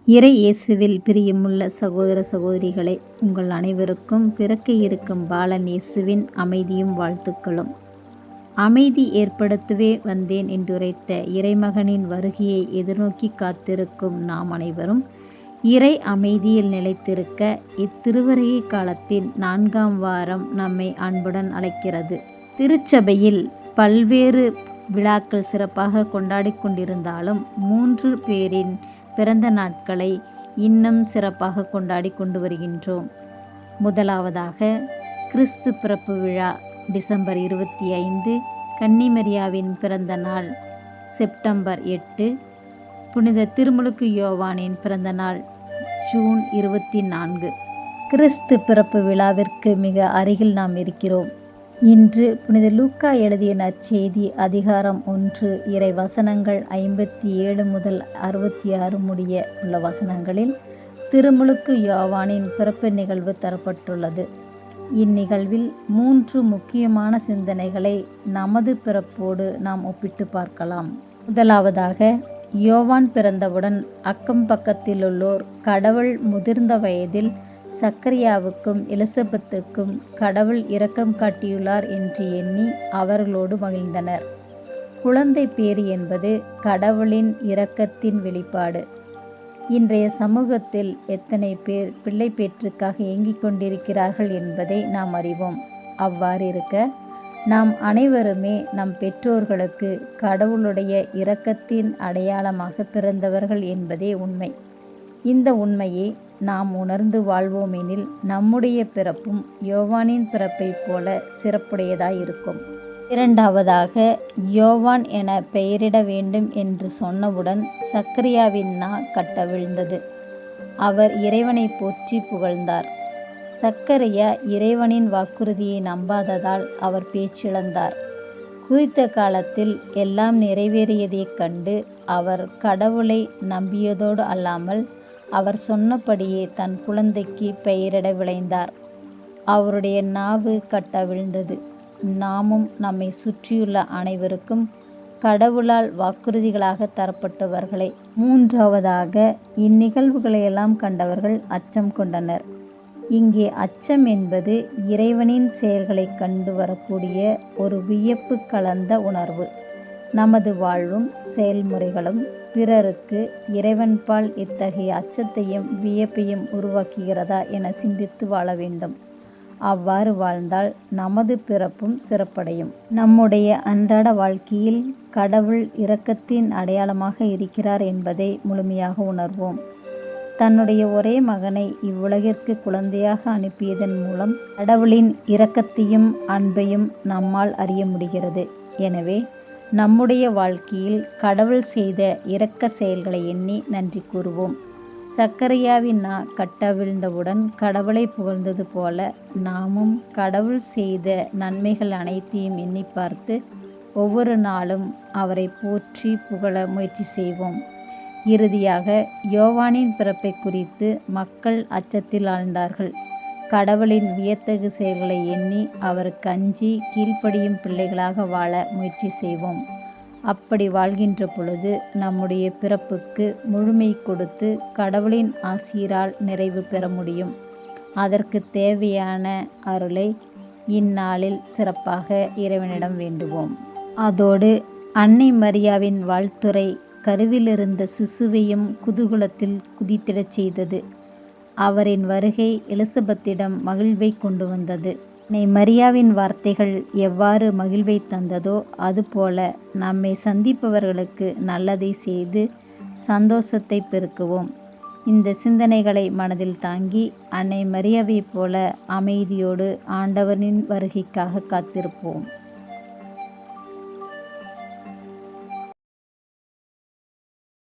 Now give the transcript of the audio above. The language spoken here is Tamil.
இறை இயேசுவில் பிரியமுள்ள சகோதர சகோதரிகளே, உங்கள் அனைவருக்கும் பிறக்க இருக்கும் பாலன் இயேசுவின் அமைதியும் வாழ்த்துக்களும். அமைதி ஏற்படுத்தவே வந்தேன் என்றுரைத்த இறைமகனின் வருகையை எதிர்நோக்கி காத்திருக்கும் நாம் அனைவரும் இறை அமைதியில் நிலைத்திருக்க இத்திருவருகை காலத்தின் 4ஆம் வாரம் நம்மை அன்புடன் அழைக்கிறது. திருச்சபையில் பல்வேறு விழாக்கள் சிறப்பாக கொண்டாடி கொண்டிருந்தாலும் 3 பேரின் பிறந்த நாட்களை இன்னும் சிறப்பாக கொண்டாடி கொண்டு வருகின்றோம். முதலாவதாக கிறிஸ்து பிறப்பு விழா டிசம்பர் 25, கன்னிமரியாவின் பிறந்த நாள் செப்டம்பர் 8, புனித திருமுழுக்கு யோவானின் பிறந்த நாள் ஜூன் 24. கிறிஸ்து பிறப்பு விழாவிற்கு மிக அருகில் நாம் இருக்கிறோம். இன்று புனித லூக்கா எழுதிய நற்செய்தி அதிகாரம் 1 இறை வசனங்கள் 57 முதல் 66 முடிய உள்ள வசனங்களில் திருமுழுக்கு யோவானின் பிறப்பு நிகழ்வு தரப்பட்டுள்ளது. இந்நிகழ்வில் 3 முக்கியமான சிந்தனைகளை நமது பிறப்போடு நாம் ஒப்பிட்டு பார்க்கலாம். முதலாவதாக, யோவான் பிறந்தவுடன் அக்கம் பக்கத்திலுள்ளோர் கடவுள் முதிர்ந்த வயதில் சக்கரியாவுக்கும் எலிசபெத்துக்கும் கடவுள் இரக்கம் காட்டியுள்ளார் என்று எண்ணி அவர்களோடு மகிழ்ந்தனர். குழந்தை பேறு என்பது கடவுளின் இரக்கத்தின் வெளிப்பாடு. இன்றைய சமூகத்தில் எத்தனை பேர் பிள்ளை பேற்றுக்காக ஏங்கிக் கொண்டிருக்கிறார்கள் என்பதை நாம் அறிவோம். அவ்வாறு இருக்க, நாம் அனைவருமே நம் பெற்றோர்களுக்கு கடவுளுடைய இரக்கத்தின் அடையாளமாக பிறந்தவர்கள் என்பதே உண்மை. இந்த உண்மையை நாம் உணர்ந்து வாழ்வோமெனில் நம்முடைய பிறப்பும் யோவானின் பிறப்பைப் போல சிறப்புடையதாயிருக்கும். இரண்டாவதாக, யோவான் என பெயரிட வேண்டும் என்று சொன்னவுடன் சக்கரியாவின் நா கட்டவிழ்ந்தது. அவர் இறைவனை போற்றி புகழ்ந்தார். சக்கரியா இறைவனின் வாக்குறுதியை நம்பாததால் அவர் பேச்சிழந்தார். குறித்த காலத்தில் எல்லாம் நிறைவேறியதைக் கண்டு அவர் கடவுளை நம்பியதோடு அல்லாமல் அவர் சொன்னபடியே தன் குழந்தைக்கு பெயரிட விளைந்தார். அவருடைய நாவு கட்டவிழ்ந்தது. நாமும் நம்மை சுற்றியுள்ள அனைவருக்கும் கடவுளால் வாக்குறுதிகளாக தரப்பட்டவர்களே. மூன்றாவதாக, இந்நிகழ்வுகளையெல்லாம் கண்டவர்கள் அச்சம் கொண்டனர். இங்கே அச்சம் என்பது இறைவனின் செயல்களை கண்டு வரக்கூடிய ஒரு வியப்பு கலந்த உணர்வு. நமது வாழ்வும் செயல்முறைகளும் பிறருக்கு இறைவன்பால் இத்தகைய அச்சத்தையும் வியப்பையும் உருவாக்குகிறதா என சிந்தித்து வாழ வேண்டும். அவ்வாறு வாழ்ந்தால் நமது பிறப்பும் சிறப்படையும். நம்முடைய அன்றாட வாழ்க்கையில் கடவுள் இரக்கத்தின் அடையாளமாக இருக்கிறார் என்பதை முழுமையாக உணர்வோம். தன்னுடைய ஒரே மகனை இவ்வுலகிற்கு குழந்தையாக அனுப்பியதன் மூலம் கடவுளின் இரக்கத்தையும் அன்பையும் நம்மால் அறிய முடிகிறது. எனவே நம்முடைய வாழ்க்கையில் கடவுள் செய்த இரக்க செயல்களை எண்ணி நன்றி கூறுவோம். சக்கரியாவின் நா கட்டவிழ்ந்தவுடன் கடவுளை புகழ்ந்தது போல நாமும் கடவுள் செய்த நன்மைகள் அனைத்தையும் எண்ணி பார்த்து ஒவ்வொரு நாளும் அவரை போற்றி புகழ முயற்சி செய்வோம். இறுதியாக, யோவானின் பிறப்பை குறித்து மக்கள் அச்சத்தில் ஆழ்ந்தார்கள். கடவுளின் வியத்தகு செயல்களை எண்ணி அவருக்கு அஞ்சி கீழ்ப்படியும் பிள்ளைகளாக வாழ முயற்சி செய்வோம். அப்படி வாழ்கின்ற பொழுது நம்முடைய பிறப்புக்கு முழுமை கொடுத்து கடவுளின் ஆசீரால் நிறைவு பெற முடியும். அதற்கு தேவையான அருளை இந்நாளில் சிறப்பாக இறைவனிடம் வேண்டுவோம். அதோடு அன்னை மரியாவின் வாழ்த்துரை கருவிலிருந்த சிசுவையும் குதூகலத்தில் குதித்திடச் செய்தது. அவரின் வருகை எலிசபெத்திடம் மகிழ்வை கொண்டு வந்தது. அன்னை மரியாவின் வார்த்தைகள் எவ்வாறு மகிழ்வை தந்ததோ அதுபோல நம்மை சந்திப்பவர்களுக்கு நல்லதை செய்து சந்தோஷத்தை பெருக்குவோம். இந்த சிந்தனைகளை மனதில் தாங்கி அன்னை மரியாவைப் போல அமைதியோடு ஆண்டவனின் வருகைக்காக காத்திருப்போம்.